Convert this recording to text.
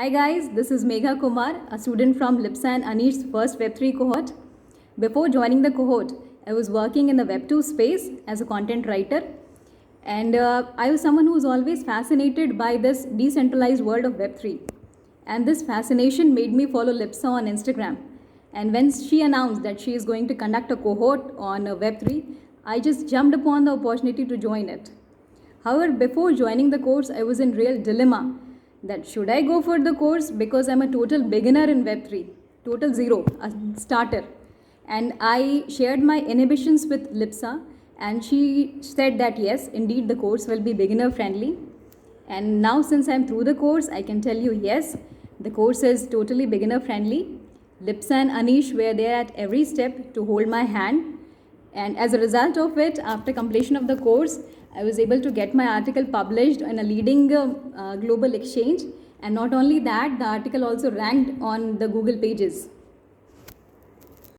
Hi guys, this is Megha Kumar, a student from Lipsa and Anish's first Web3 cohort. Before joining the cohort, I was working in the Web2 space as a content writer, and I was someone who was always fascinated by this decentralized world of Web3. And this fascination made me follow Lipsa on Instagram. And when she announced that she is going to conduct a cohort on Web3, I just jumped upon the opportunity to join it. However, before joining the course, I was in real dilemma that should I go for the course because I'm a total beginner in Web3, total zero, a starter. And I shared my inhibitions with Lipsa, and she said that yes, indeed the course will be beginner friendly. And now since I'm through the course, I can tell you yes, the course is totally beginner friendly. Lipsa and Anish were there at every step to hold my hand. And as a result of it, after completion of the course, I was able to get my article published in a leading global exchange. And not only that, the article also ranked on the Google pages.